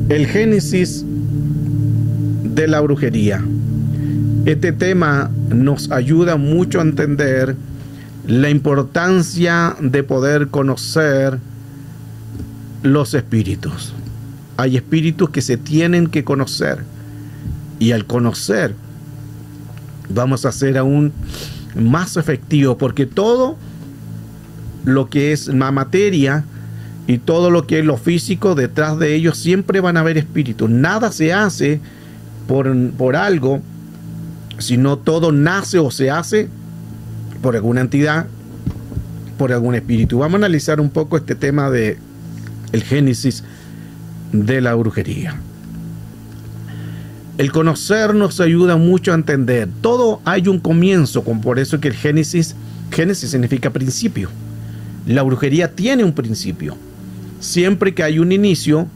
El génesis de la brujería. Este tema nos ayuda mucho a entender la importancia de poder conocer los espíritus. Hay espíritus que se tienen que conocer, y al conocer vamos a ser aún más efectivos, porque todo lo que es la materia y todo lo que es lo físico, detrás de ellos siempre van a haber espíritus. Nada se hace por algo, sino todo nace o se hace por alguna entidad, por algún espíritu. Vamos a analizar un poco este tema de el génesis de la brujería. El conocer nos ayuda mucho a entender. Todo hay un comienzo, por eso que el Génesis significa principio. La brujería tiene un principio. Siempre que hay un inicio,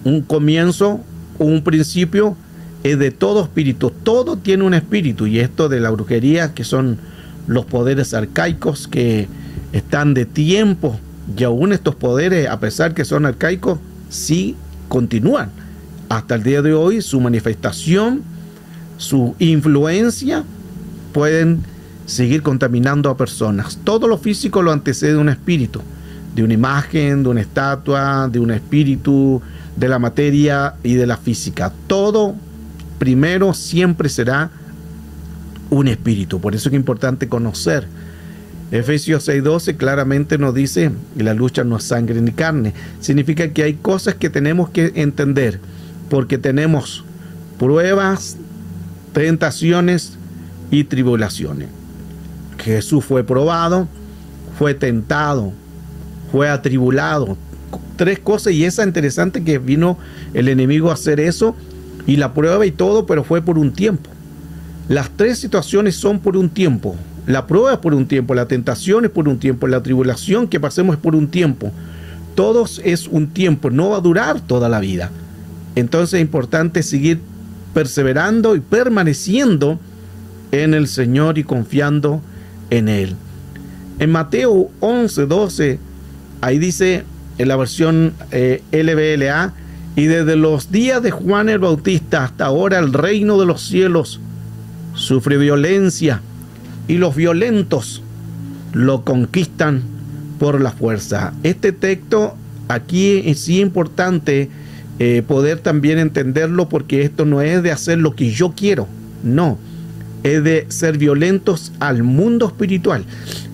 un comienzo o un principio, es de todo espíritu. Todo tiene un espíritu, y esto de la brujería, que son los poderes arcaicos que están de tiempo, y aún estos poderes, a pesar que son arcaicos, sí continúan. Hasta el día de hoy, su manifestación, su influencia, pueden seguir contaminando a personas. Todo lo físico lo antecede un espíritu, de una imagen, de una estatua, de un espíritu, de la materia y de la física. Todo primero siempre será un espíritu. Por eso es importante conocer. Efesios 6:12 claramente nos dice que la lucha no es sangre ni carne. Significa que hay cosas que tenemos que entender, porque tenemos pruebas, tentaciones y tribulaciones. Jesús fue probado, fue tentado, fue atribulado. Tres cosas, y esa interesante, que vino el enemigo a hacer eso, y la prueba y todo, pero fue por un tiempo. Las tres situaciones son por un tiempo. La prueba es por un tiempo, la tentación es por un tiempo, la tribulación que pasemos es por un tiempo. Todos es un tiempo, no va a durar toda la vida. Entonces es importante seguir perseverando y permaneciendo en el Señor y confiando en Él. En Mateo 11:12, ahí dice en la versión LBLA: y desde los días de Juan el Bautista hasta ahora el reino de los cielos sufre violencia, y los violentos lo conquistan por la fuerza. Este texto aquí es sí importante poder también entenderlo, porque esto no es de hacer lo que yo quiero, no, es de ser violentos al mundo espiritual.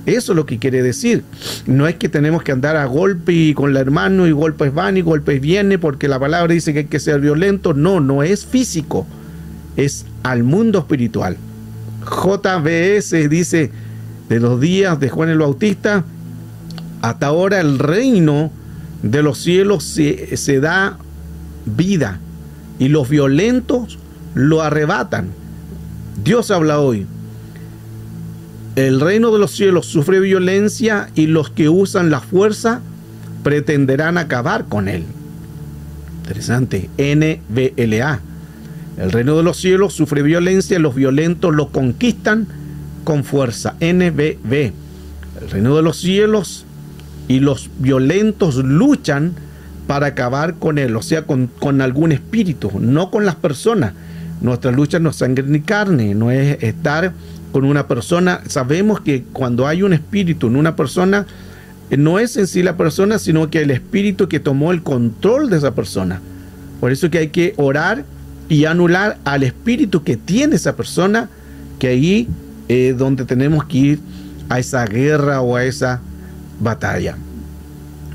Eso es lo que quiere decir. No es que tenemos que andar a golpe y con la hermano, y golpes van y golpes vienen, porque la palabra dice que hay que ser violento. No, no es físico, es al mundo espiritual. JBS dice: de los días de Juan el Bautista hasta ahora el reino de los cielos se da vida, y los violentos lo arrebatan. Dios habla hoy: el reino de los cielos sufre violencia, y los que usan la fuerza pretenderán acabar con él. Interesante. NBLA: el reino de los cielos sufre violencia, y los violentos lo conquistan con fuerza. NBB: el reino de los cielos y los violentos luchan para acabar con él, o sea, con algún espíritu, no con las personas. Nuestra lucha no es sangre ni carne, no es estar con una persona. Sabemos que cuando hay un espíritu en una persona, no es en sí la persona, sino que el espíritu que tomó el control de esa persona. Por eso que hay que orar y anular al espíritu que tiene esa persona, que ahí es donde tenemos que ir a esa guerra o a esa batalla.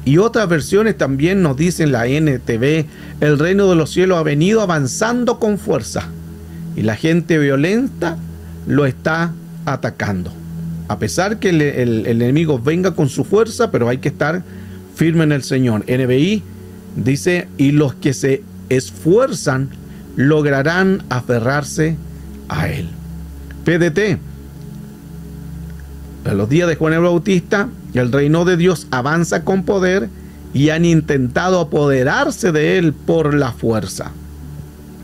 Y otras versiones también nos dicen, la NTV: el reino de los cielos ha venido avanzando con fuerza, y la gente violenta lo está atacando. A pesar que el enemigo venga con su fuerza, pero hay que estar firme en el Señor. NBI dice: y los que se esfuerzan lograrán aferrarse a él. PDT: en los días de Juan el Bautista, el reino de Dios avanza con poder, y han intentado apoderarse de él por la fuerza.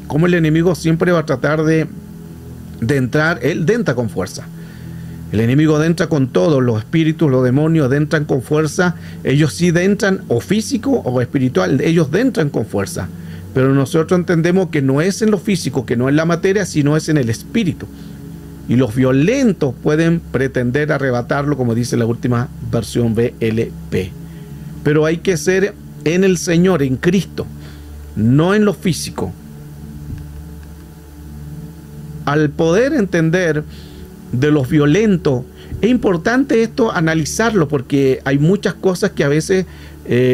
Como el enemigo siempre va a tratar de entrar, él entra con fuerza. El enemigo entra con todo, los espíritus, los demonios entran con fuerza. Ellos sí entran, o físico o espiritual, ellos entran con fuerza. Pero nosotros entendemos que no es en lo físico, que no es la materia, sino es en el espíritu. Y los violentos pueden pretender arrebatarlo, como dice la última versión VLP. Pero hay que ser en el Señor, en Cristo, no en lo físico. Al poder entender de los violentos, es importante esto analizarlo, porque hay muchas cosas que a veces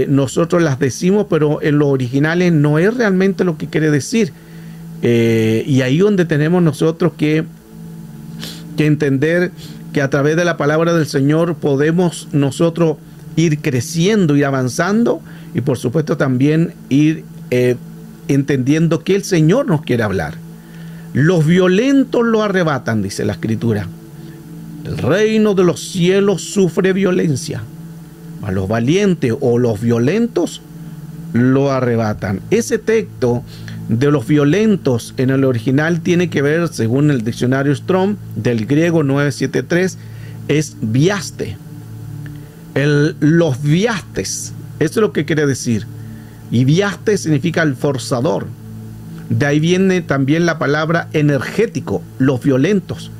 nosotros las decimos, pero en los originales no es realmente lo que quiere decir. Y ahí donde tenemos nosotros que entender que a través de la palabra del Señor podemos nosotros ir creciendo, ir avanzando, y por supuesto también ir entendiendo que el Señor nos quiere hablar. Los violentos lo arrebatan, dice la Escritura. El reino de los cielos sufre violencia, a los valientes o los violentos lo arrebatan. Ese texto de los violentos en el original tiene que ver, según el diccionario Strong, del griego 973, es viaste. Los viastes, eso es lo que quiere decir. Y viaste significa el forzador. De ahí viene también la palabra energético, los violentos.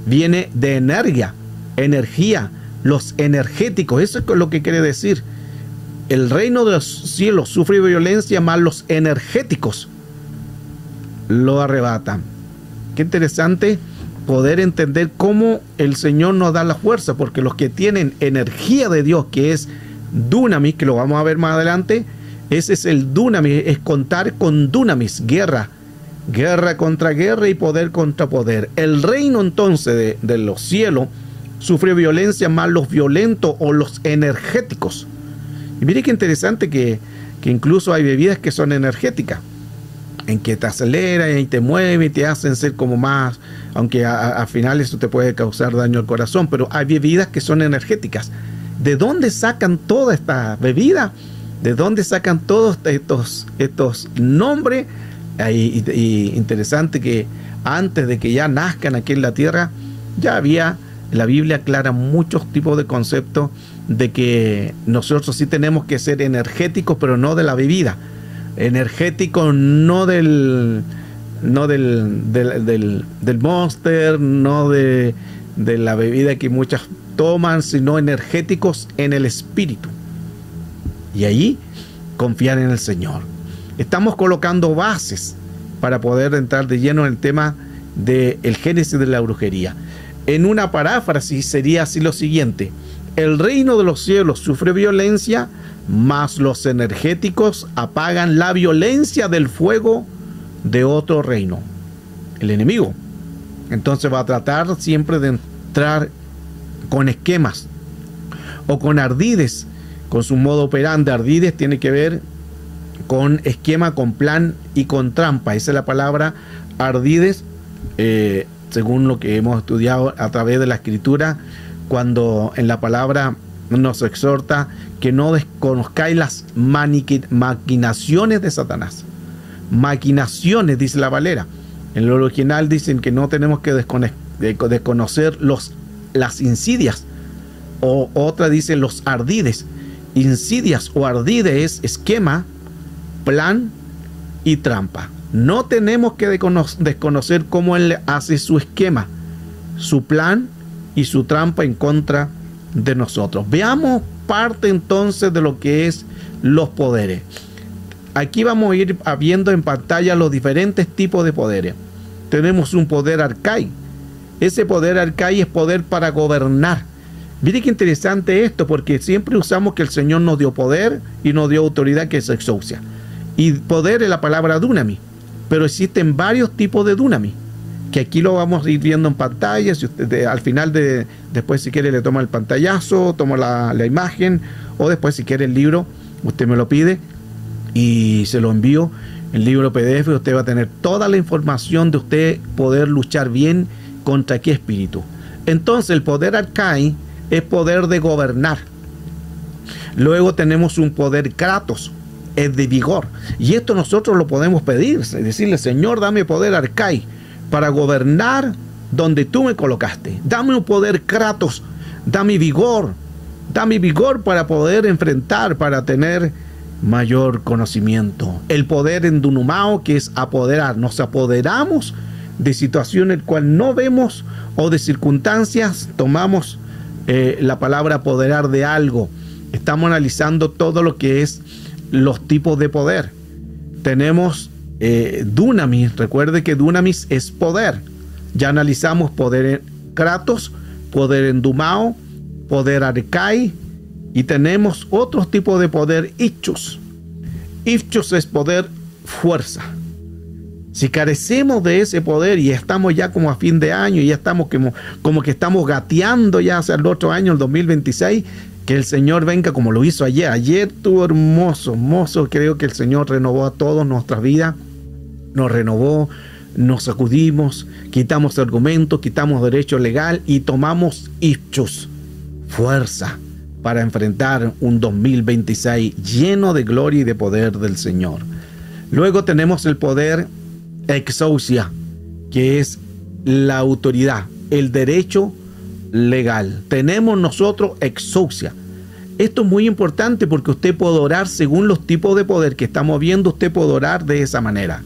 Viene de energía, los energéticos, eso es lo que quiere decir. El reino de los cielos sufre violencia, más los energéticos lo arrebatan. Qué interesante poder entender cómo el Señor nos da la fuerza, porque los que tienen energía de Dios, que es dunamis, que lo vamos a ver más adelante, ese es el dunamis, es contar con dunamis, guerra contra guerra y poder contra poder. El reino entonces de los cielos sufre violencia, más los violentos o los energéticos. Y mire qué interesante que incluso hay bebidas que son energéticas, en que te aceleran y te mueven y te hacen ser como más, aunque al final eso te puede causar daño al corazón, pero hay bebidas que son energéticas. ¿De dónde sacan toda esta bebida? ¿De dónde sacan todos estos nombres? Y interesante que antes de que ya nazcan aquí en la tierra, ya había, la Biblia aclara muchos tipos de conceptos de que nosotros sí tenemos que ser energéticos, pero no de la bebida. Energético no del Monster, no de la bebida que muchas toman, sino energéticos en el espíritu. Y ahí confiar en el Señor. Estamos colocando bases para poder entrar de lleno en el tema del génesis de la brujería. En una paráfrasis sería así lo siguiente: el reino de los cielos sufre violencia, mas los energéticos apagan la violencia del fuego de otro reino, el enemigo. Entonces va a tratar siempre de entrar con esquemas o con ardides, con su modo operandi. Ardides tiene que ver con esquema, con plan y con trampa. Esa es la palabra ardides, según lo que hemos estudiado a través de la Escritura, cuando en la palabra nos exhorta que no desconozcáis las maquinaciones de Satanás. Maquinaciones, dice la Valera. En lo original dicen que no tenemos que desconocer las insidias, o otra dice los ardides. Insidias o ardides es esquema, plan y trampa. No tenemos que desconocer cómo él hace su esquema, su plan y su trampa en contra de nosotros. Veamos parte entonces de lo que es los poderes. Aquí vamos a ir viendo en pantalla los diferentes tipos de poderes. Tenemos un poder arcai. Ese poder arcai es poder para gobernar. Mire qué interesante esto, porque siempre usamos que el Señor nos dio poder y nos dio autoridad, que es exousia. Y poder es la palabra dunamis, pero existen varios tipos de dunamis, que aquí lo vamos a ir viendo en pantalla. Si usted, al final después si quiere le toma el pantallazo, toma la imagen, o después si quiere el libro, usted me lo pide y se lo envío, el libro PDF. Usted va a tener toda la información de usted poder luchar bien contra qué espíritu. Entonces el poder arcai es poder de gobernar. Luego tenemos un poder kratos, es de vigor, y esto nosotros lo podemos pedir, decirle: Señor, dame poder arcai para gobernar donde tú me colocaste. Dame un poder kratos, dame vigor para poder enfrentar, para tener mayor conocimiento. El poder en dunumao, que es apoderar. Nos apoderamos de situaciones en cual no vemos o de circunstancias. Tomamos la palabra apoderar de algo. Estamos analizando todo lo que es los tipos de poder. Tenemos dunamis. Recuerde que dunamis es poder. Ya analizamos poder en kratos, poder en dumao, poder arkai, y tenemos otros tipos de poder, ichus. Ichus es poder fuerza. Si carecemos de ese poder y estamos ya como a fin de año y ya estamos como que estamos gateando ya hacia el otro año, el 2026, que el Señor venga como lo hizo ayer. Ayer estuvo hermoso. Creo que el Señor renovó a todos nuestras vidas. Nos renovó, nos sacudimos, quitamos argumentos, quitamos derecho legal y tomamos ichus, fuerza, para enfrentar un 2026 lleno de gloria y de poder del Señor. Luego tenemos el poder exousia, que es la autoridad, el derecho legal. Tenemos nosotros exousia. Esto es muy importante porque usted puede orar según los tipos de poder que estamos viendo. Usted puede orar de esa manera.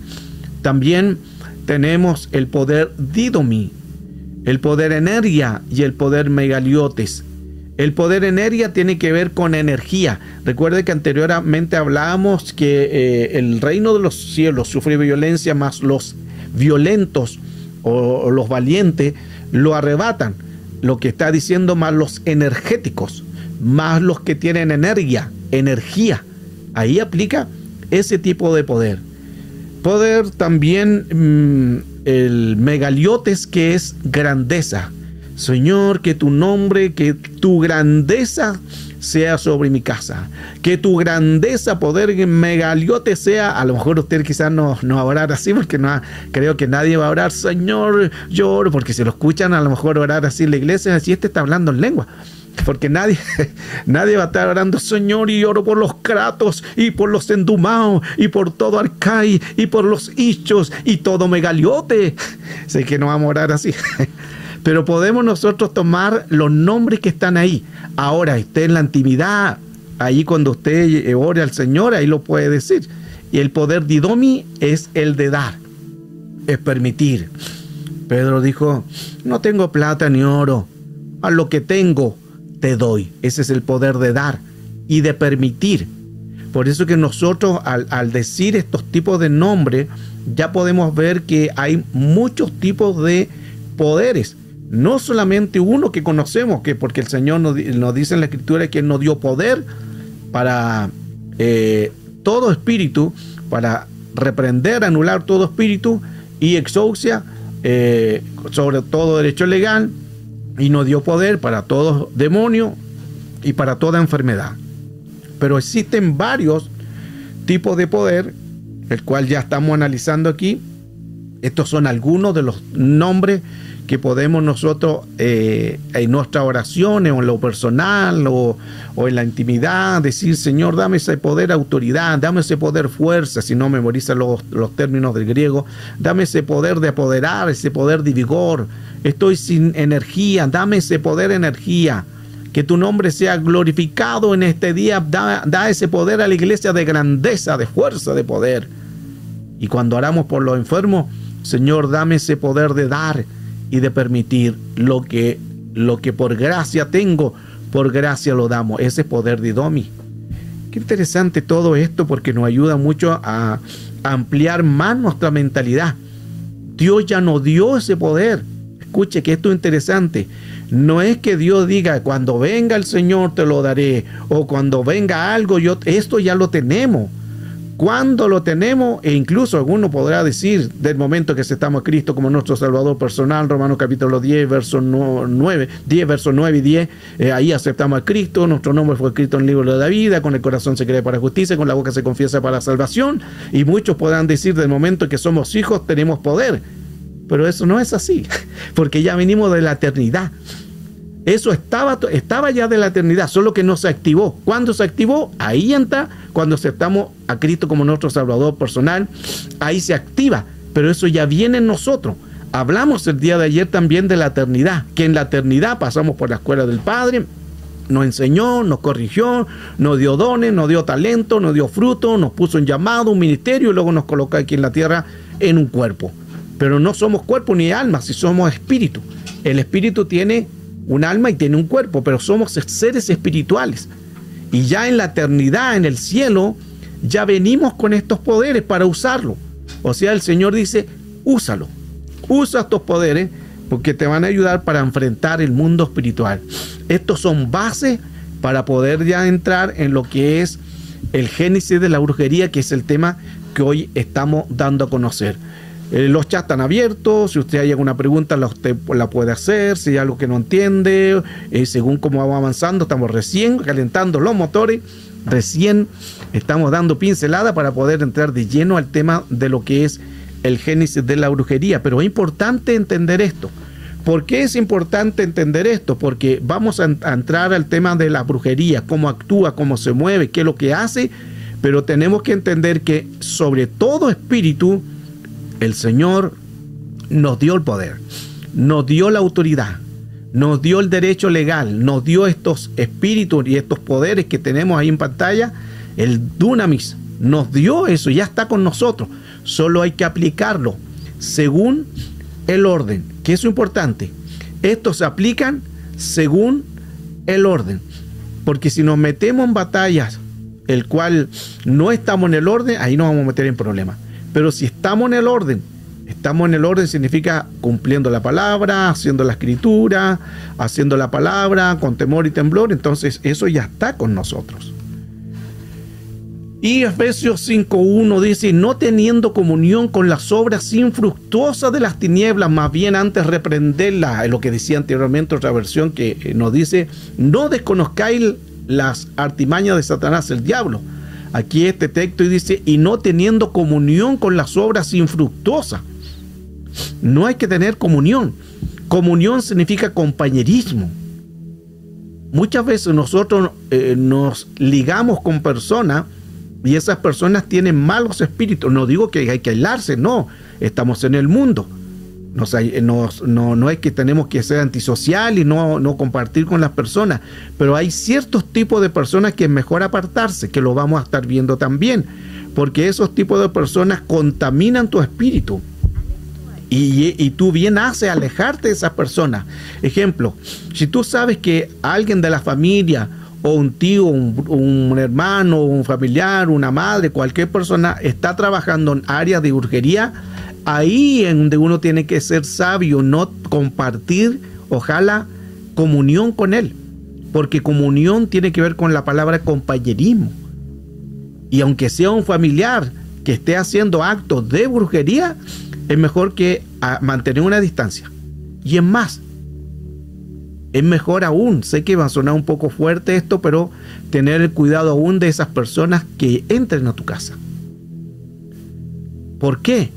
También tenemos el poder didomi, el poder energia y el poder megaliotes. El poder energía tiene que ver con energía. Recuerde que anteriormente hablábamos que el reino de los cielos sufre violencia, más los violentos o los valientes lo arrebatan. Lo que está diciendo, más los energéticos, más los que tienen energía. Ahí aplica ese tipo de poder. Poder también el megaliotes, que es grandeza. Señor, que tu nombre, que tu grandeza sea sobre mi casa. Que tu grandeza, poder megaliote sea. A lo mejor usted quizás no va a orar así, porque no creo que nadie va a orar, Señor, yo oro, porque si lo escuchan a lo mejor orar así en la iglesia, así está hablando en lengua. Porque nadie va a estar orando, Señor, y oro por los kratos, y por los endumao, y por todo arkai, y por los ichos, y todo megaliote. Sé que no vamos a orar así. Pero podemos nosotros tomar los nombres que están ahí. Ahora, esté en la intimidad, ahí cuando usted ore al Señor, ahí lo puede decir. Y el poder didomi es el de dar, es permitir. Pedro dijo, no tengo plata ni oro, a lo que tengo te doy. Ese es el poder de dar y de permitir. Por eso que nosotros al decir estos tipos de nombres, ya podemos ver que hay muchos tipos de poderes. No solamente uno que conocemos, que porque el Señor nos dice en la Escritura que Él nos dio poder para todo espíritu, para reprender, anular todo espíritu, y exousia sobre todo derecho legal, y nos dio poder para todo demonio y para toda enfermedad. Pero existen varios tipos de poder, el cual ya estamos analizando aquí. Estos son algunos de los nombres que podemos nosotros en nuestras oraciones o en lo personal o en la intimidad decir, Señor, dame ese poder autoridad, dame ese poder fuerza, si no memoriza los términos del griego, dame ese poder de apoderar, ese poder de vigor, estoy sin energía, dame ese poder energía, que tu nombre sea glorificado en este día, da ese poder a la iglesia de grandeza, de fuerza, de poder. Y cuando oramos por los enfermos, Señor, dame ese poder de dar y de permitir lo que por gracia tengo, por gracia lo damos. Ese poder de Domi. Qué interesante todo esto, porque nos ayuda mucho a ampliar más nuestra mentalidad. Dios ya nos dio ese poder. Escuche que esto es interesante. No es que Dios diga, cuando venga el Señor te lo daré, o cuando venga algo, esto ya lo tenemos. Cuando lo tenemos, e incluso alguno podrá decir, del momento que aceptamos a Cristo como nuestro Salvador personal, Romanos capítulo 10, versos 9 y 10, ahí aceptamos a Cristo, nuestro nombre fue escrito en el libro de la vida, con el corazón se cree para justicia, con la boca se confiesa para salvación, y muchos podrán decir, del momento que somos hijos tenemos poder, pero eso no es así, porque ya venimos de la eternidad. Eso estaba ya de la eternidad, solo que no se activó. ¿Cuándo se activó? Ahí entra, cuando aceptamos a Cristo como nuestro Salvador personal, ahí se activa, pero eso ya viene en nosotros. Hablamos el día de ayer también de la eternidad, que en la eternidad pasamos por la escuela del Padre, nos enseñó, nos corrigió, nos dio dones, nos dio talento, nos dio fruto, nos puso un llamado, un ministerio y luego nos colocó aquí en la tierra en un cuerpo. Pero no somos cuerpo ni alma, si somos espíritu. El espíritu tiene un alma y tiene un cuerpo, pero somos seres espirituales. Y ya en la eternidad, en el cielo, ya venimos con estos poderes para usarlo. O sea, el Señor dice, úsalo. Usa estos poderes porque te van a ayudar para enfrentar el mundo espiritual. Estos son bases para poder ya entrar en lo que es el génesis de la brujería, que es el tema que hoy estamos dando a conocer. Los chats están abiertos. Si usted hay alguna pregunta, usted la puede hacer. Si hay algo que no entiende, según cómo vamos avanzando, estamos recién calentando los motores. Recién estamos dando pincelada para poder entrar de lleno al tema de lo que es el génesis de la brujería. Pero es importante entender esto. ¿Por qué es importante entender esto? Porque vamos a entrar al tema de la brujería, cómo actúa, cómo se mueve, qué es lo que hace. Pero tenemos que entender que sobre todo espíritu, el Señor nos dio el poder, nos dio la autoridad, nos dio el derecho legal, nos dio estos espíritus y estos poderes que tenemos ahí en pantalla. El Dunamis nos dio eso, ya está con nosotros. Solo hay que aplicarlo según el orden, que eso es importante. Estos se aplican según el orden, porque si nos metemos en batallas, el cual no estamos en el orden, ahí nos vamos a meter en problemas. Pero si estamos en el orden significa cumpliendo la palabra, haciendo la escritura, haciendo la palabra con temor y temblor, entonces eso ya está con nosotros. Y Efesios 5:1 dice, no teniendo comunión con las obras infructuosas de las tinieblas, más bien antes reprenderlas, es lo que decía anteriormente otra versión que nos dice, no desconozcáis las artimañas de Satanás, el diablo. Aquí este texto dice, y no teniendo comunión con las obras infructuosas. No hay que tener comunión. Comunión significa compañerismo. Muchas veces nosotros nos ligamos con personas y esas personas tienen malos espíritus. No digo que hay que aislarse, no. Estamos en el mundo. No es que tenemos que ser antisocial y no compartir con las personas, pero hay ciertos tipos de personas que es mejor apartarse, que lo vamos a estar viendo también, porque esos tipos de personas contaminan tu espíritu y tú bien haces alejarte de esas personas. Ejemplo, si tú sabes que alguien de la familia o un tío, un hermano, un familiar, una madre, cualquier persona está trabajando en áreas de brujería, ahí es donde uno tiene que ser sabio, no compartir, ojalá, comunión con él. Porque comunión tiene que ver con la palabra compañerismo. Y aunque sea un familiar que esté haciendo actos de brujería, es mejor que mantener una distancia. Y es más, es mejor aún, sé que va a sonar un poco fuerte esto, pero tener el cuidado aún de esas personas que entren a tu casa. ¿Por qué?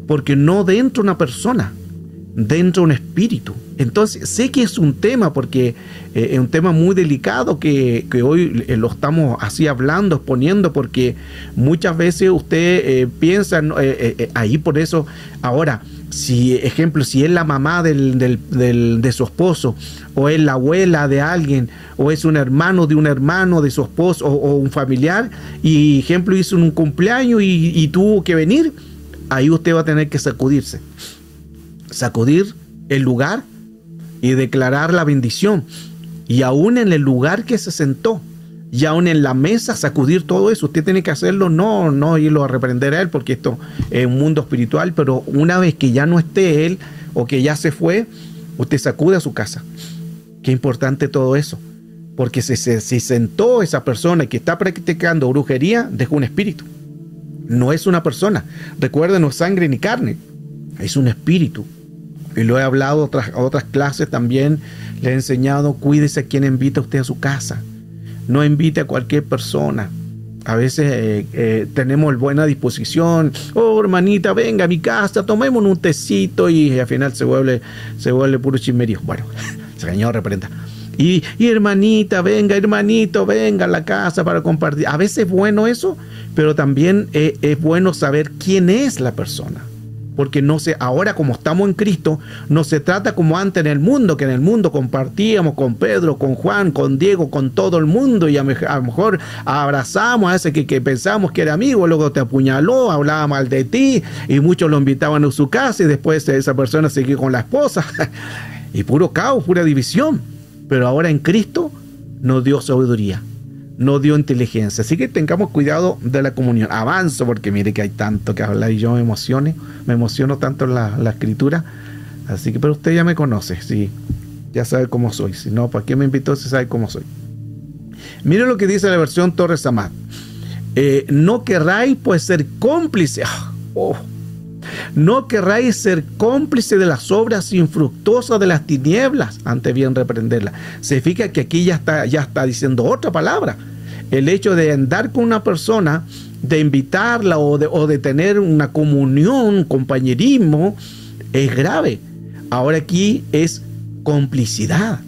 Porque no dentro una persona, dentro un espíritu. Entonces sé que es un tema, porque es un tema muy delicado que hoy lo estamos así hablando, exponiendo, porque muchas veces usted piensa ahí. Por eso ahora, si es la mamá de su esposo, o es la abuela de alguien, o es un hermano de su esposo, o un familiar, y ejemplo hizo un cumpleaños y tuvo que venir, ahí usted va a tener que sacudir el lugar y declarar la bendición. Y aún en el lugar que se sentó, y aún en la mesa, sacudir todo eso. Usted tiene que hacerlo, no irlo a reprender a él, porque esto es un mundo espiritual, pero una vez que ya no esté él o que ya se fue, usted sacude a su casa. Qué importante todo eso, porque si sentó esa persona que está practicando brujería, dejó un espíritu. No es una persona. Recuerden, no es sangre ni carne, es un espíritu. Y lo he hablado a otras clases también. Le he enseñado, cuídese a quien invita a usted a su casa. No invite a cualquier persona. A veces tenemos buena disposición. Oh, hermanita, venga a mi casa, tomemos un tecito, y al final se vuelve puro chismerío. Bueno, Señor, reprenda. Y hermanita, venga, hermanito, venga a la casa para compartir. A veces es bueno eso, pero también es bueno saber quién es la persona. Porque no se, ahora como estamos en Cristo, no se trata como antes en el mundo, que en el mundo compartíamos con Pedro, con Juan, con Diego, con todo el mundo, y a lo mejor abrazamos a ese que pensábamos que era amigo, luego te apuñaló, hablaba mal de ti, y muchos lo invitaban a su casa, y después esa persona seguía con la esposa, y puro caos, pura división. Pero ahora en Cristo nos dio sabiduría, nos dio inteligencia. Así que tengamos cuidado de la comunión. Avanzo porque mire que hay tanto que hablar y yo me emociono tanto en la escritura. Así que, pero usted ya me conoce, sí, ya sabe cómo soy. Si no, ¿para qué me invitó si sabe cómo soy? Mire lo que dice la versión Torres Amat. No querráis pues ser cómplice. No querráis ser cómplice de las obras infructuosas de las tinieblas, antes bien reprenderla. Se fija que aquí ya está diciendo otra palabra. El hecho de andar con una persona, de invitarla o de tener una comunión, un compañerismo, es grave. Ahora aquí es complicidad.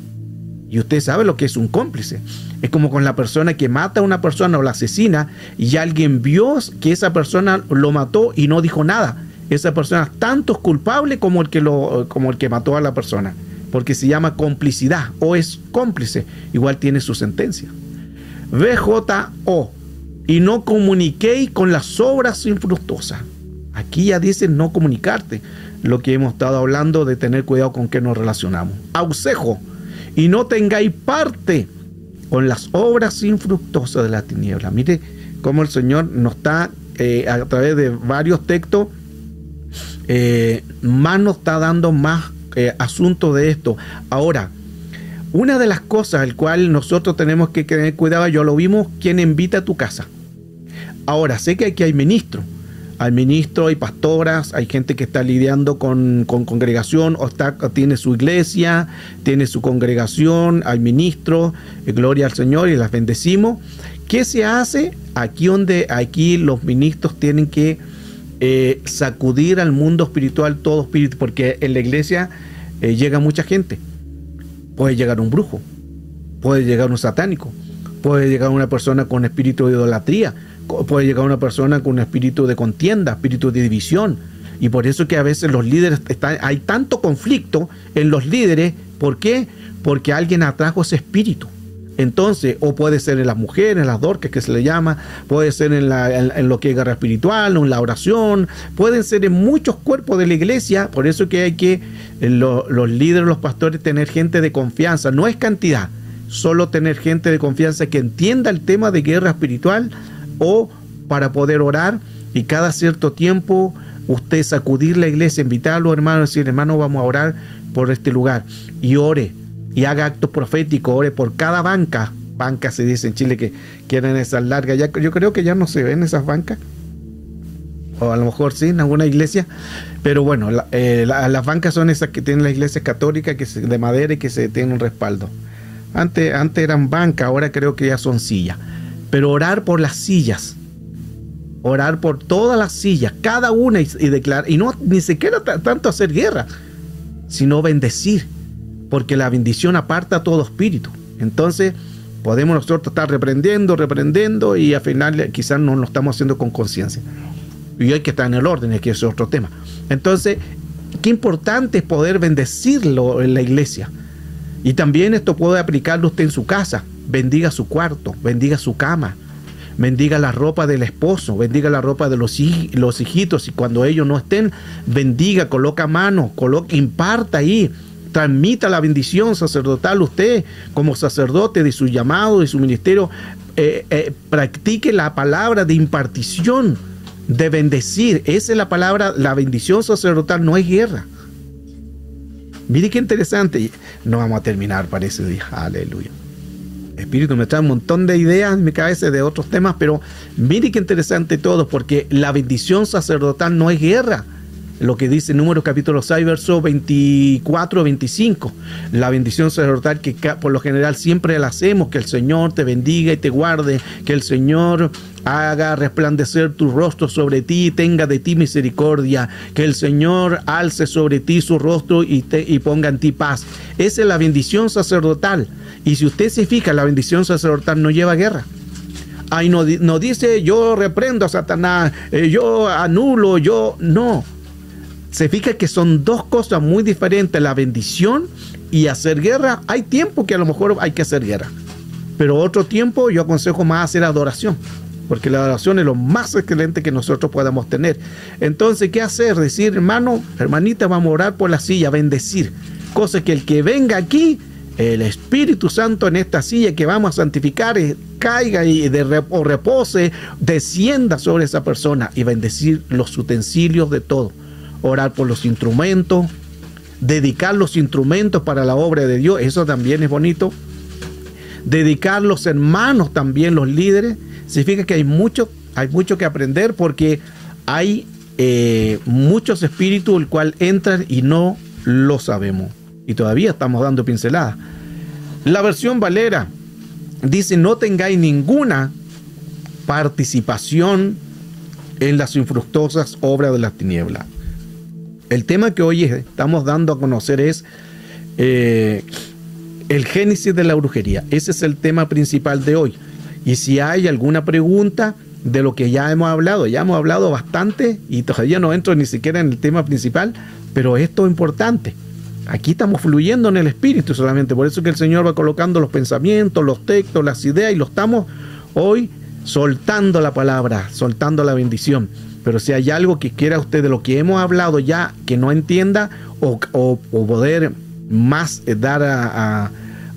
Y usted sabe lo que es un cómplice. Es como con la persona que mata a una persona o la asesina y alguien vio que esa persona lo mató y no dijo nada. Esa persona tanto es culpable como el que mató a la persona, porque se llama complicidad o es cómplice, igual tiene su sentencia. VJO, y no comuniquéis con las obras infructuosas. Aquí ya dice no comunicarte, lo que hemos estado hablando de tener cuidado con qué nos relacionamos. Ausejo, y no tengáis parte con las obras infructuosas de la tiniebla. Mire cómo el Señor nos está a través de varios textos más nos está dando más asunto de esto. Ahora, una de las cosas al cual nosotros tenemos que tener cuidado, yo lo vimos, quien invita a tu casa. Ahora, sé que aquí hay ministros, hay pastoras, hay gente que está lidiando con congregación o tiene su iglesia, tiene su congregación, hay ministros, gloria al Señor y las bendecimos. ¿Qué se hace? Aquí los ministros tienen que sacudir al mundo espiritual todo espíritu, porque en la iglesia llega mucha gente. Puede llegar un brujo, puede llegar un satánico, puede llegar una persona con espíritu de idolatría, puede llegar una persona con espíritu de contienda, espíritu de división. Y por eso que a veces los líderes hay tanto conflicto en los líderes. ¿Por qué? Porque alguien atrajo ese espíritu. Entonces, o puede ser en las mujeres, en las dorcas que se le llama, puede ser en lo que es guerra espiritual, en la oración, pueden ser en muchos cuerpos de la iglesia. Por eso que hay que, los líderes, los pastores, tener gente de confianza. No es cantidad, solo tener gente de confianza que entienda el tema de guerra espiritual, o para poder orar y cada cierto tiempo usted sacudir la iglesia, invitar a los hermanos, decir, hermano, vamos a orar por este lugar, y ore y haga actos proféticos, ore por cada banca se dice en Chile que quieren esas largas, yo creo que ya no se ven esas bancas, o a lo mejor sí en alguna iglesia, pero bueno, las bancas son esas que tienen las iglesias católicas, de madera y que se tienen un respaldo. Antes eran bancas, ahora creo que ya son sillas. Pero orar por las sillas, orar por todas las sillas, cada una, y declarar, y no ni siquiera tanto hacer guerra, sino bendecir, porque la bendición aparta a todo espíritu. Entonces podemos nosotros estar reprendiendo y al final quizás no lo estamos haciendo con conciencia, y hay que estar en el orden, que es otro tema. Entonces, qué importante es poder bendecirlo en la iglesia. Y también esto puede aplicarlo usted en su casa. Bendiga su cuarto, bendiga su cama, bendiga la ropa del esposo, bendiga la ropa de los hijitos, y cuando ellos no estén, bendiga, coloca mano, imparta ahí, transmita la bendición sacerdotal. Usted como sacerdote de su llamado, de su ministerio, practique la palabra de impartición, de bendecir. Esa es la palabra, la bendición sacerdotal, no es guerra. Mire qué interesante. No vamos a terminar para ese día. Aleluya. Espíritu me trae un montón de ideas en mi cabeza de otros temas, pero mire qué interesante todo, porque la bendición sacerdotal no es guerra. Lo que dice Números capítulo 6, versos 24 25. La bendición sacerdotal que por lo general siempre la hacemos, que el Señor te bendiga y te guarde, que el Señor haga resplandecer tu rostro sobre ti y tenga de ti misericordia, que el Señor alce sobre ti su rostro y ponga en ti paz. Esa es la bendición sacerdotal. Y si usted se fija, la bendición sacerdotal no lleva guerra. Ahí no dice yo reprendo a Satanás, yo anulo, no. Se fija que son dos cosas muy diferentes, la bendición y hacer guerra. Hay tiempo que a lo mejor hay que hacer guerra, pero otro tiempo yo aconsejo más hacer adoración, porque la adoración es lo más excelente que nosotros podamos tener. Entonces, ¿qué hacer? Decir, hermano, hermanita, vamos a orar por la silla, bendecir. Cosa que el que venga aquí, el Espíritu Santo en esta silla que vamos a santificar, caiga o repose, descienda sobre esa persona y bendecir los utensilios de todo. Orar por los instrumentos, dedicar los instrumentos para la obra de Dios, eso también es bonito. Dedicar los hermanos también, los líderes. Significa que hay mucho que aprender, porque hay muchos espíritus el cual entran y no lo sabemos. Y todavía estamos dando pinceladas. La versión Valera dice: no tengáis ninguna participación en las infructuosas obras de las tinieblas. El tema que hoy estamos dando a conocer es el génesis de la brujería. Ese es el tema principal de hoy. Y si hay alguna pregunta de lo que ya hemos hablado bastante y todavía no entro ni siquiera en el tema principal, pero esto es importante. Aquí estamos fluyendo en el Espíritu solamente, por eso que el Señor va colocando los pensamientos, los textos, las ideas, y lo estamos hoy soltando la palabra, soltando la bendición. Pero si hay algo que quiera usted de lo que hemos hablado ya que no entienda, o poder más dar a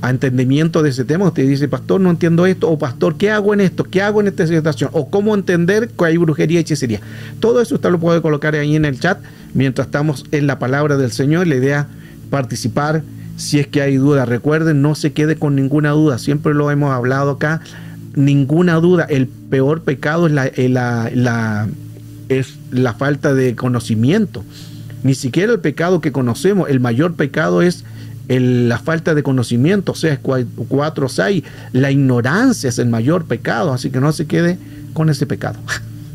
entendimiento de ese tema, usted dice: pastor, no entiendo esto, o pastor, ¿qué hago en esto? ¿Qué hago en esta situación? O cómo entender que hay brujería y hechicería. Todo eso usted lo puede colocar ahí en el chat mientras estamos en la palabra del Señor. La idea participar si es que hay duda. Recuerden, no se quede con ninguna duda, siempre lo hemos hablado acá, ninguna duda. El peor pecado es la falta de conocimiento. Ni siquiera el pecado que conocemos, el mayor pecado es la falta de conocimiento. O sea, es 4:6, la ignorancia es el mayor pecado, así que no se quede con ese pecado.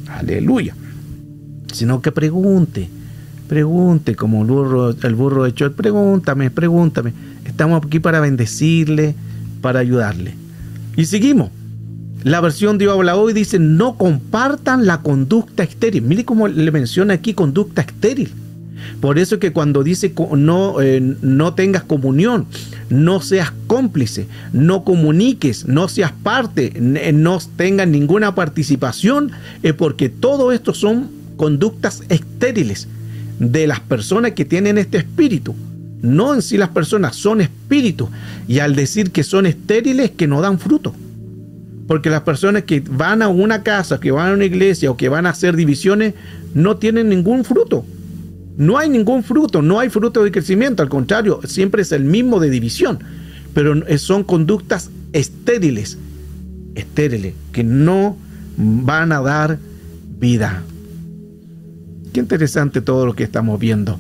Aleluya. Sino que pregunte como el burro de Chot: pregúntame. Estamos aquí para bendecirle, para ayudarle. Y seguimos. La versión Dios habla hoy dice: no compartan la conducta estéril. Mire cómo le menciona aquí conducta estéril. Por eso que cuando dice no tengas comunión, no seas cómplice, no comuniques, no seas parte, no tengas ninguna participación, es porque todo esto son conductas estériles de las personas que tienen este espíritu. No en sí las personas, son espíritus. Y al decir que son estériles, que no dan fruto. Porque las personas que van a una casa, que van a una iglesia o que van a hacer divisiones, no tienen ningún fruto. No hay ningún fruto, no hay fruto de crecimiento. Al contrario, siempre es el mismo de división. Pero son conductas estériles, que no van a dar vida. Qué interesante todo lo que estamos viendo.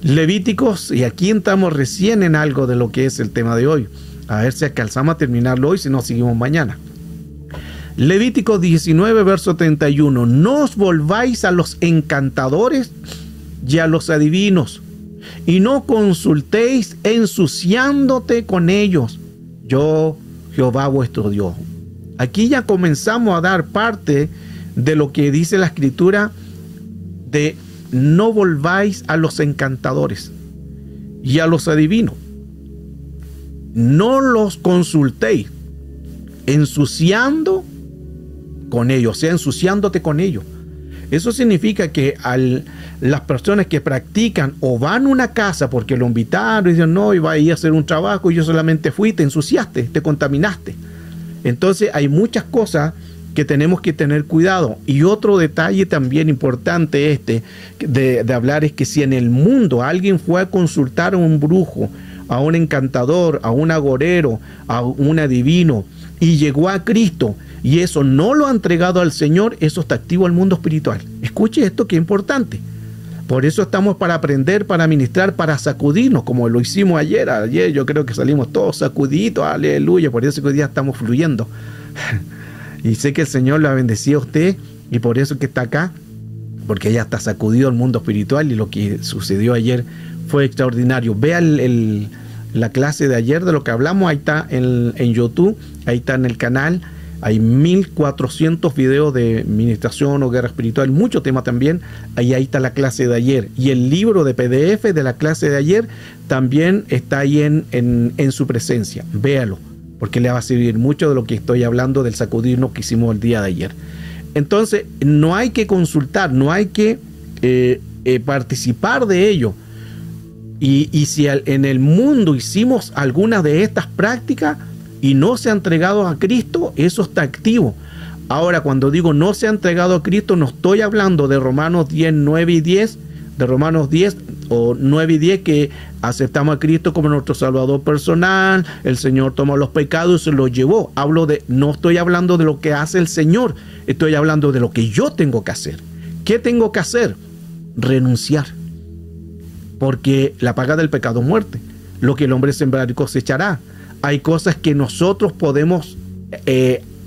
Levíticos, y aquí estamos recién en algo de lo que es el tema de hoy. A ver si alcanzamos a terminarlo hoy, si no seguimos mañana. Levíticos 19, verso 31. No os volváis a los encantadores y a los adivinos, y no consultéis ensuciándote con ellos. Yo, Jehová vuestro Dios. Aquí ya comenzamos a dar parte de lo que dice la Escritura de no volváis a los encantadores y a los adivinos. No los consultéis, ensuciando con ellos, o sea, ensuciándote con ellos. Eso significa que las personas que practican o van a una casa porque lo invitaron y dicen: no, iba a ir a hacer un trabajo y yo solamente fui, te ensuciaste, te contaminaste. Entonces hay muchas cosas que tenemos que tener cuidado. Y otro detalle también importante de hablar es que si en el mundo alguien fue a consultar a un brujo, a un encantador, a un agorero, a un adivino, y llegó a Cristo, y eso no lo ha entregado al Señor, eso está activo al mundo espiritual. Escuche esto, que es importante. Por eso estamos para aprender, para ministrar, para sacudirnos, como lo hicimos ayer. Ayer yo creo que salimos todos sacudidos, aleluya. Por eso que hoy día estamos fluyendo. Y sé que el Señor lo ha bendecido a usted, y por eso que está acá, porque ya está sacudido el mundo espiritual, y lo que sucedió ayer fue extraordinario. Vea la clase de ayer de lo que hablamos, ahí está en YouTube, ahí está en el canal Hay 1400 videos de ministración o guerra espiritual, mucho tema también. Ahí está la clase de ayer. Y el libro de PDF de la clase de ayer también está ahí en su presencia. Véalo, porque le va a servir mucho de lo que estoy hablando del sacudirnos que hicimos el día de ayer. Entonces, no hay que consultar, no hay que participar de ello. Y si en el mundo hicimos algunas de estas prácticas y no se ha entregado a Cristo, eso está activo. Ahora, cuando digo no se ha entregado a Cristo, no estoy hablando de Romanos 10, 9 y 10, de Romanos 10 o 9 y 10, que aceptamos a Cristo como nuestro Salvador personal, el Señor tomó los pecados y se los llevó. No estoy hablando de lo que hace el Señor, estoy hablando de lo que yo tengo que hacer. ¿Qué tengo que hacer? Renunciar. Porque la paga del pecado es muerte. Lo que el hombre sembrar y cosechará. Hay cosas que nosotros podemos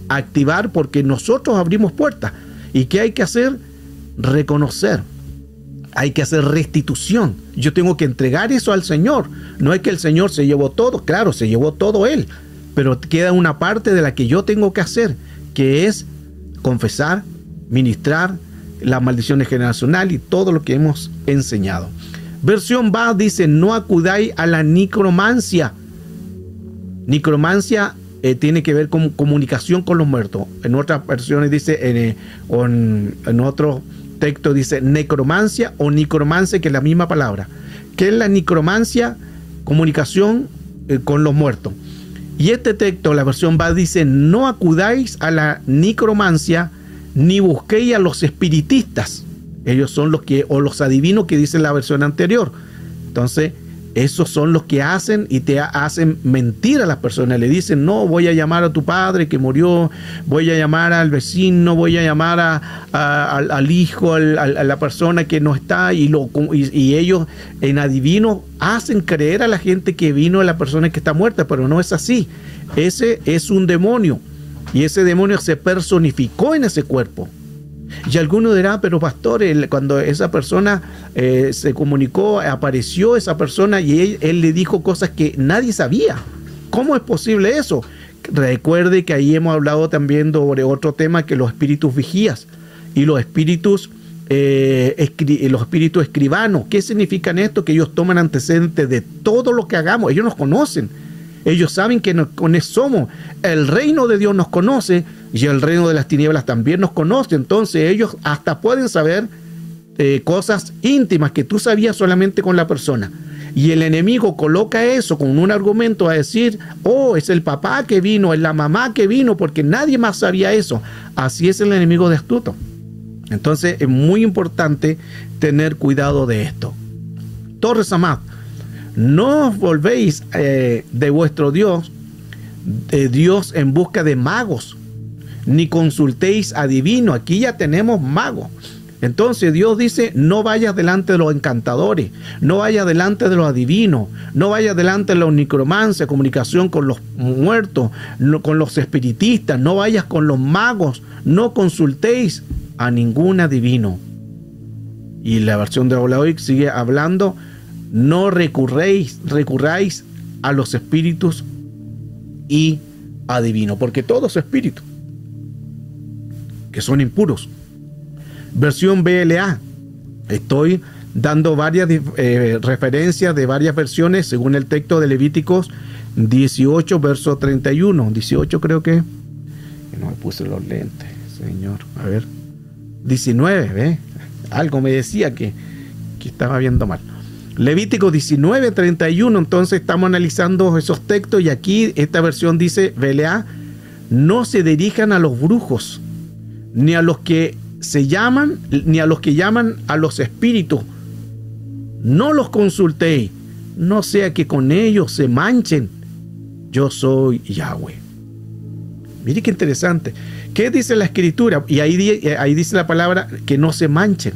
activar porque nosotros abrimos puertas. ¿Y qué hay que hacer? Reconocer. Hay que hacer restitución. Yo tengo que entregar eso al Señor. No es que el Señor se llevó todo. Claro, se llevó todo Él. Pero queda una parte de la que yo tengo que hacer, que es confesar, ministrar la maldición generacional y todo lo que hemos enseñado. Versión Va dice: no acudáis a la necromancia. Necromancia tiene que ver con comunicación con los muertos. En otras versiones dice, en otro texto dice necromancia o necromancia, que es la misma palabra. ¿Qué es la necromancia? Comunicación con los muertos. Y este texto, la versión Va, dice: no acudáis a la necromancia, ni busquéis a los espiritistas. Ellos son los que, o los adivinos, que dice la versión anterior. Entonces, esos son los que hacen y te hacen mentir a las personas. Le dicen: no, voy a llamar a tu padre que murió, voy a llamar al vecino, voy a llamar al hijo, a la persona que no está, y ellos en adivino hacen creer a la gente que vino a la persona que está muerta, pero no es así. Ese es un demonio, y ese demonio se personificó en ese cuerpo. Y alguno dirá: pero pastor, cuando esa persona se comunicó, apareció esa persona y él le dijo cosas que nadie sabía. ¿Cómo es posible eso? Recuerde que ahí hemos hablado también sobre otro tema, que los espíritus vigías y los espíritus escribanos. ¿Qué significan esto? Que ellos toman antecedentes de todo lo que hagamos. Ellos nos conocen. Ellos saben que somos. El reino de Dios nos conoce y el reino de las tinieblas también nos conoce. Entonces ellos hasta pueden saber cosas íntimas que tú sabías solamente con la persona. Y el enemigo coloca eso con un argumento a decir: oh, es el papá que vino, es la mamá que vino, porque nadie más sabía eso. Así es el enemigo de astuto. Entonces es muy importante tener cuidado de esto. Torres Amad: no os volvéis de vuestro Dios, Dios en busca de magos, ni consultéis adivinos. Aquí ya tenemos magos. Entonces Dios dice: no vayas delante de los encantadores, no vayas delante de los adivinos, no vayas delante de los necromancias, comunicación con los muertos, con los espiritistas, no vayas con los magos, no consultéis a ningún adivino. Y la versión de Olaoik sigue hablando: no recurráis a los espíritus y adivinos, porque todos son espíritus que son impuros. Versión BLA: estoy dando varias referencias de varias versiones según el texto de Levíticos 18, verso 31. 18 creo que. No me puse los lentes, señor. A ver. 19, ¿ve? Algo me decía que estaba viendo mal. Levítico 19, 31. Entonces estamos analizando esos textos y aquí esta versión dice, BLA: no se dirijan a los brujos, ni a los que se llaman, ni a los que llaman a los espíritus. No los consultéis, no sea que con ellos se manchen. Yo soy Yahweh. Mire qué interesante. ¿Qué dice la escritura? Y ahí dice la palabra que no se manchen.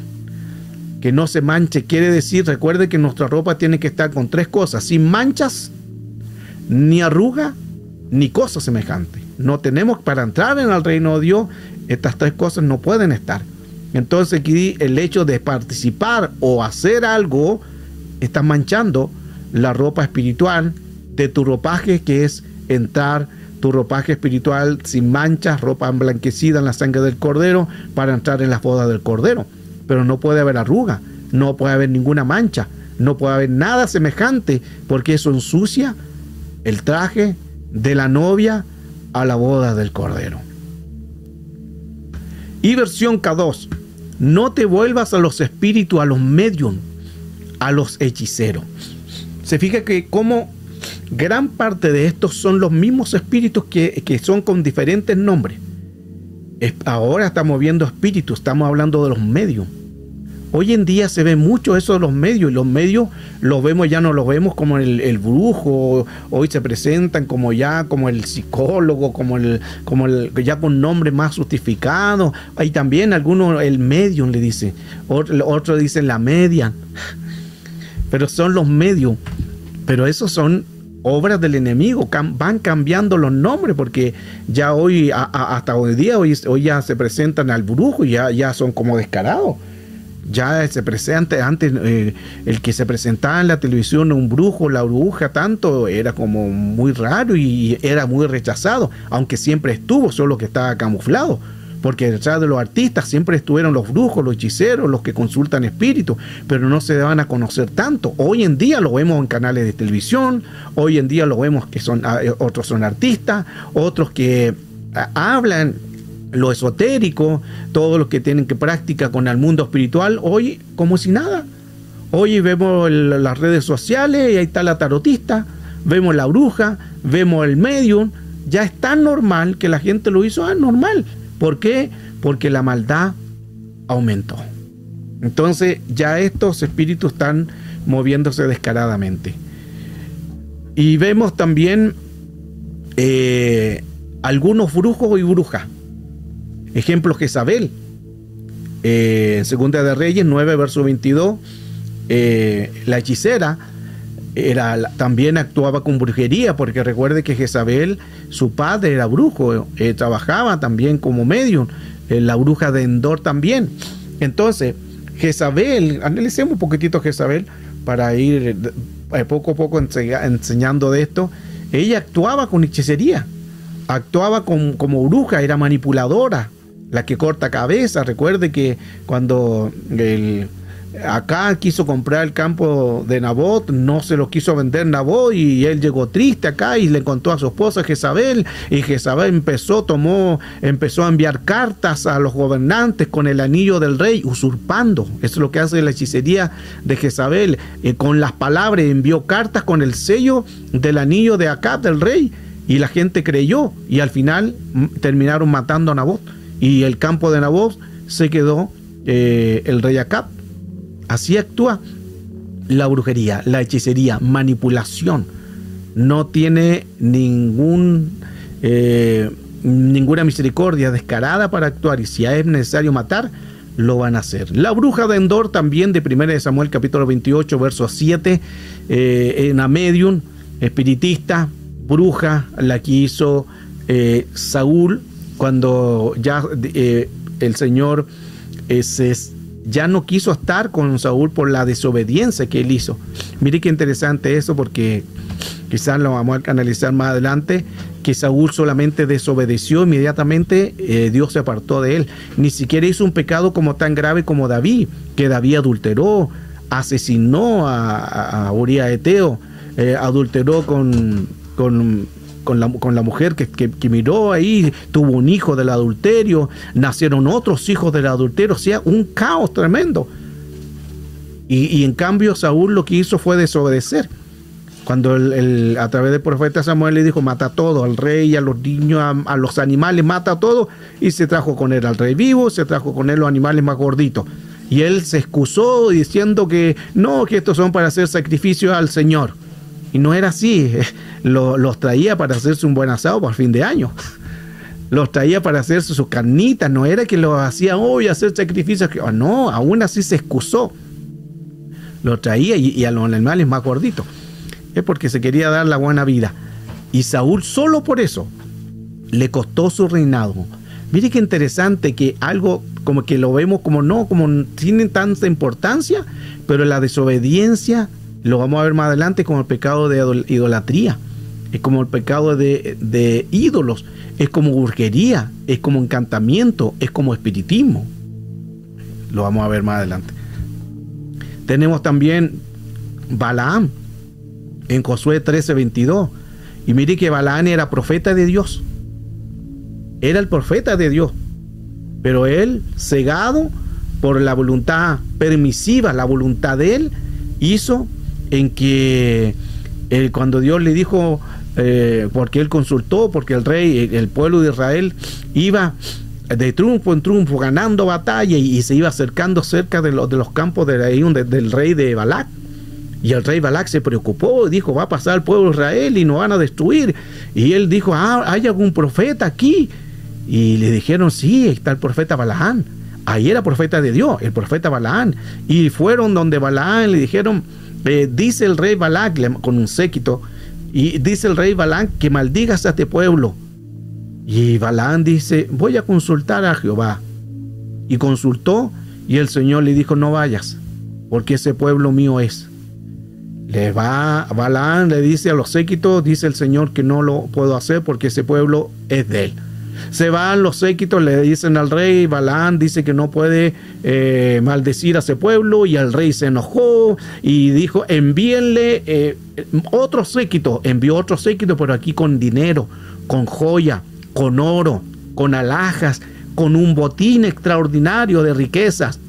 Que no se manche quiere decir, recuerde que nuestra ropa tiene que estar con tres cosas: sin manchas, ni arruga, ni cosa semejante. No tenemos, para entrar en el reino de Dios, estas tres cosas no pueden estar. Entonces aquí el hecho de participar o hacer algo está manchando la ropa espiritual de tu ropaje, que es entrar tu ropaje espiritual sin manchas, ropa emblanquecida en la sangre del Cordero, para entrar en las bodas del Cordero. Pero no puede haber arruga, no puede haber ninguna mancha, no puede haber nada semejante, porque eso ensucia el traje de la novia a la boda del Cordero. Y versión K2: no te vuelvas a los espíritus, a los medium, a los hechiceros. Se fija que como gran parte de estos son los mismos espíritus que son con diferentes nombres. Ahora estamos viendo espíritus, estamos hablando de los medios. Hoy en día se ve mucho eso de los medios, y los medios los vemos, ya no los vemos como el brujo. Hoy se presentan como el psicólogo, ya con nombres más justificados. Hay también algunos, el medium le dice, otros dicen la media, pero son los medios. Pero esos son obras del enemigo, van cambiando los nombres, porque ya hoy, hasta hoy día, hoy ya se presentan al brujo y ya son como descarados. Ya se presenta, antes el que se presentaba en la televisión, un brujo, la bruja, tanto, era como muy raro y era muy rechazado, aunque siempre estuvo, solo que estaba camuflado, porque detrás de los artistas siempre estuvieron los brujos, los hechiceros, los que consultan espíritus, pero no se daban a conocer tanto. Hoy en día lo vemos en canales de televisión, hoy en día lo vemos que otros son artistas, otros que hablan lo esotérico, todos los que tienen que práctica con el mundo espiritual, hoy como si nada. Hoy vemos las redes sociales y ahí está la tarotista, vemos la bruja, vemos el medium. Ya es tan normal que la gente lo hizo normal. ¿Por qué? Porque la maldad aumentó. Entonces ya estos espíritus están moviéndose descaradamente. Y vemos también algunos brujos y brujas. Ejemplo, Jezabel, en Segunda de Reyes 9, verso 22, la hechicera también actuaba con brujería, porque recuerde que Jezabel, su padre era brujo, trabajaba también como medium, la bruja de Endor también. Entonces, Jezabel, analicemos un poquitito Jezabel para ir poco a poco enseñando de esto. Ella actuaba con hechicería, actuaba como bruja, era manipuladora, la que corta cabeza. Recuerde que cuando acá quiso comprar el campo de Nabot, no se lo quiso vender Nabot, y él llegó triste acá y le contó a su esposa Jezabel, y Jezabel empezó a enviar cartas a los gobernantes con el anillo del rey, usurpando. Eso es lo que hace la hechicería de Jezabel, con las palabras envió cartas con el sello del anillo de Acab, del rey, y la gente creyó, y al final terminaron matando a Nabot, y el campo de Nabot se quedó el rey Acab. Así actúa la brujería, la hechicería, manipulación. No tiene ninguna misericordia, descarada para actuar, y si es necesario matar, lo van a hacer. La bruja de Endor también, de 1 Samuel capítulo 28, verso 7, una medium, espiritista, bruja, la que hizo Saúl cuando ya el Señor ya no quiso estar con Saúl por la desobediencia que él hizo. Mire qué interesante eso, porque quizás lo vamos a analizar más adelante, que Saúl solamente desobedeció, inmediatamente Dios se apartó de él. Ni siquiera hizo un pecado como tan grave como David, que David adulteró, asesinó a Uría Eteo, adulteró con la mujer que miró ahí, tuvo un hijo del adulterio, nacieron otros hijos del adulterio, o sea, un caos tremendo. Y en cambio Saúl lo que hizo fue desobedecer. Cuando a través del profeta Samuel le dijo, mata todo, al rey, a los niños, a los animales, mata todo, y se trajo con él al rey vivo, se trajo con él los animales más gorditos. Y él se excusó diciendo que no, que estos son para hacer sacrificio al Señor. Y no era así, los traía para hacerse un buen asado para el fin de año. Los traía para hacerse sus carnitas, no era que los hacía hoy hacer sacrificios. No, aún así se excusó. Los traía y a los animales más gorditos. Es porque se quería dar la buena vida. Y Saúl solo por eso le costó su reinado. Mire qué interesante, que algo como que lo vemos como no tiene tanta importancia, pero la desobediencia lo vamos a ver más adelante como el pecado de idolatría. es como el pecado de ídolos, es como brujería, es como encantamiento, es como espiritismo. Lo vamos a ver más adelante. Tenemos también Balaam en Josué 13:22. Y mire que Balaam era profeta de Dios. Era el profeta de Dios. Pero él, cegado por la voluntad permisiva, la voluntad de él, hizo en que cuando Dios le dijo, porque él consultó, porque el rey, el pueblo de Israel iba de triunfo en triunfo, ganando batalla y se iba acercando cerca de los campos del rey de Balac. Y el rey Balac se preocupó y dijo, va a pasar el pueblo de Israel y nos van a destruir. Y él dijo, ¿hay algún profeta aquí? Y le dijeron, sí, está el profeta Balaam. Ahí era profeta de Dios, el profeta Balaam. Y fueron donde Balaam, le dijeron, dice el rey Balac con un séquito, y dice el rey Balaam que maldigas a este pueblo. Y Balaam dice, voy a consultar a Jehová. Y consultó, y el Señor le dijo, no vayas, porque ese pueblo mío es. Balaam le dice a los séquitos, dice el Señor que no lo puedo hacer porque ese pueblo es de él. Se van los séquitos, le dicen al rey, Balaam dice que no puede maldecir a ese pueblo, y el rey se enojó y dijo, envíenle otro séquito. Envió otro séquito, pero aquí con dinero, con joya, con oro, con alhajas, con un botín extraordinario de riquezas.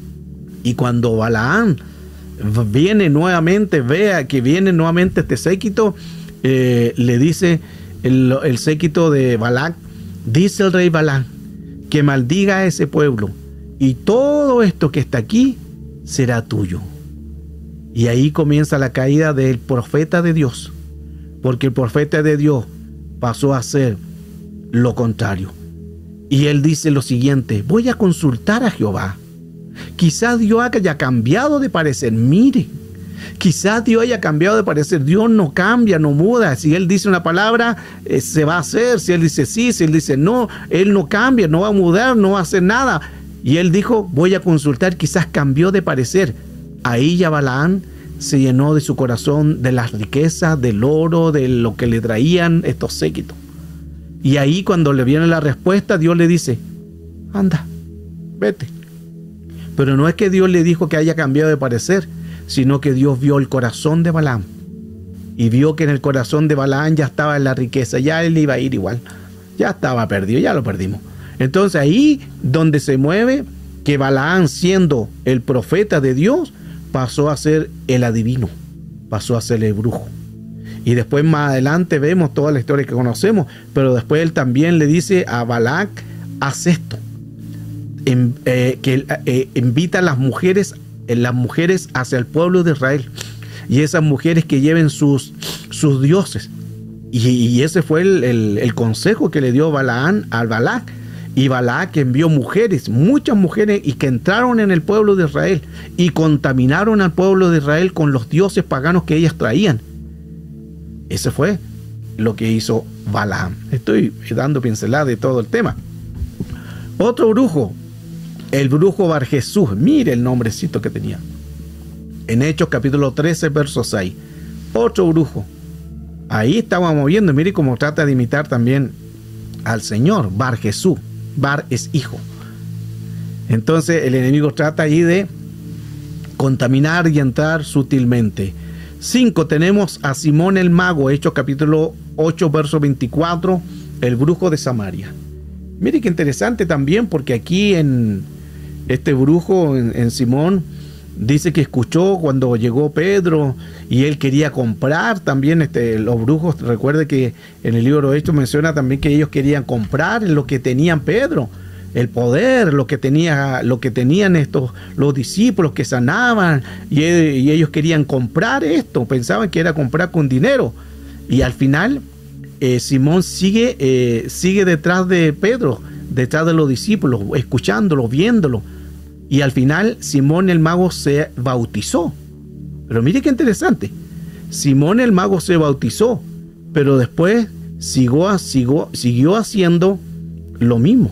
Y cuando Balaam viene nuevamente, vea que viene nuevamente este séquito, le dice el séquito de Balac, dice el rey Balaam que maldiga a ese pueblo, y todo esto que está aquí será tuyo. Y ahí comienza la caída del profeta de Dios, porque el profeta de Dios pasó a ser lo contrario. Y él dice lo siguiente, voy a consultar a Jehová. Quizás Dios haya cambiado de parecer. Mire, quizás Dios haya cambiado de parecer. Dios no cambia, no muda. Si Él dice una palabra, se va a hacer. Si Él dice sí, si Él dice no, Él no cambia, no va a mudar, no va a hacer nada. Y Él dijo, voy a consultar. Quizás cambió de parecer. Ahí ya Balaam se llenó de su corazón de las riquezas, del oro, de lo que le traían estos séquitos. Y ahí cuando le viene la respuesta, Dios le dice, anda, vete. Pero no es que Dios le dijo que haya cambiado de parecer, sino que Dios vio el corazón de Balaam. Y vio que en el corazón de Balaam ya estaba la riqueza, ya él iba a ir igual. Ya estaba perdido, ya lo perdimos. Entonces ahí donde se mueve, que Balaam, siendo el profeta de Dios, pasó a ser el adivino, pasó a ser el brujo. Y después más adelante vemos toda la historia que conocemos, pero después él también le dice a Balac, haz esto. Que invita a las mujeres hacia el pueblo de Israel, y esas mujeres que lleven sus dioses, y ese fue el consejo que le dio Balaam al Balac. Y Balac envió mujeres, muchas mujeres, y que entraron en el pueblo de Israel y contaminaron al pueblo de Israel con los dioses paganos que ellas traían. Ese fue lo que hizo Balaam. Estoy dando pincelada de todo el tema. Otro brujo, el brujo Bar Jesús, mire el nombrecito que tenía. En Hechos capítulo 13, verso 6. Otro brujo. Ahí estábamos viendo, mire cómo trata de imitar también al Señor. Bar Jesús. Bar es hijo. Entonces el enemigo trata ahí de contaminar y entrar sutilmente. 5. Tenemos a Simón el mago, Hechos capítulo 8, verso 24, el brujo de Samaria. Mire qué interesante también, porque aquí en este brujo, en Simón, dice que escuchó cuando llegó Pedro y él quería comprar también los brujos. Recuerde que en el libro de Hechos menciona también que ellos querían comprar lo que tenían Pedro, el poder, lo que tenían los discípulos que sanaban, y ellos querían comprar esto, pensaban que era comprar con dinero. Y al final Simón sigue detrás de Pedro, detrás de los discípulos, escuchándolo, viéndolo. Y al final Simón el mago se bautizó. Pero mire qué interesante. Simón el mago se bautizó, pero después siguió haciendo lo mismo.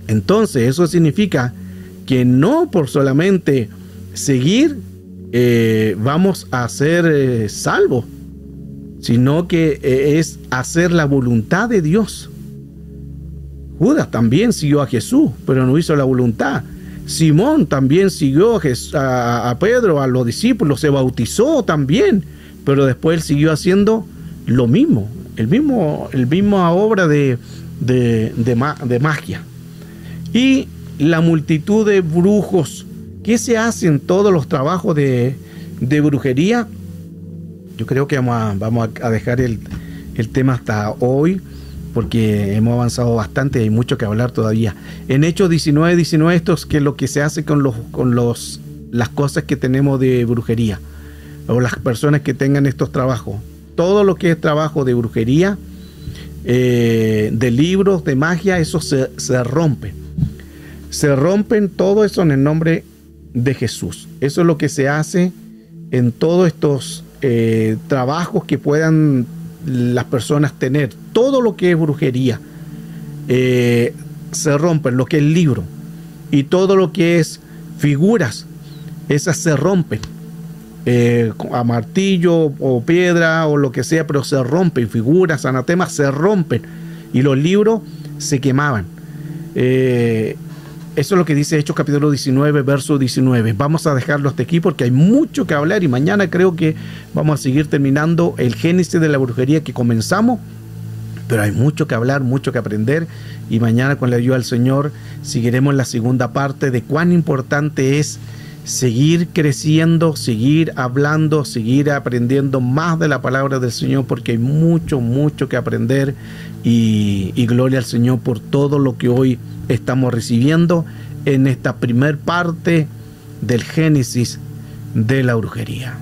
Entonces eso significa que no por solamente seguir vamos a ser salvos, sino que es hacer la voluntad de Dios. Judas también siguió a Jesús, pero no hizo la voluntad. Simón también siguió a Pedro, a los discípulos, se bautizó también, pero después él siguió haciendo lo mismo, el mismo obra de magia. Y la multitud de brujos, ¿qué se hacen todos los trabajos de brujería? Yo creo que vamos a dejar el tema hasta hoy, porque hemos avanzado bastante y hay mucho que hablar todavía. En Hechos 19:19, esto es lo que se hace con las cosas que tenemos de brujería, o las personas que tengan estos trabajos. Todo lo que es trabajo de brujería, de libros, de magia, eso se rompe. Se rompen todo eso en el nombre de Jesús. Eso es lo que se hace en todos estos trabajos que puedan las personas tener. Todo lo que es brujería se rompen, lo que es libro, y todo lo que es figuras, esas se rompen a martillo o piedra o lo que sea, pero se rompen. Figuras, anatemas se rompen, y los libros se quemaban. Eso es lo que dice Hechos capítulo 19, verso 19. Vamos a dejarlo hasta aquí porque hay mucho que hablar, y mañana creo que vamos a seguir terminando el génesis de la brujería que comenzamos, pero hay mucho que hablar, mucho que aprender, y mañana, con la ayuda del Señor, seguiremos la segunda parte de cuán importante es seguir creciendo, seguir hablando, seguir aprendiendo más de la palabra del Señor, porque hay mucho, mucho que aprender, y gloria al Señor por todo lo que hoy estamos recibiendo en esta primer parte del génesis de la brujería.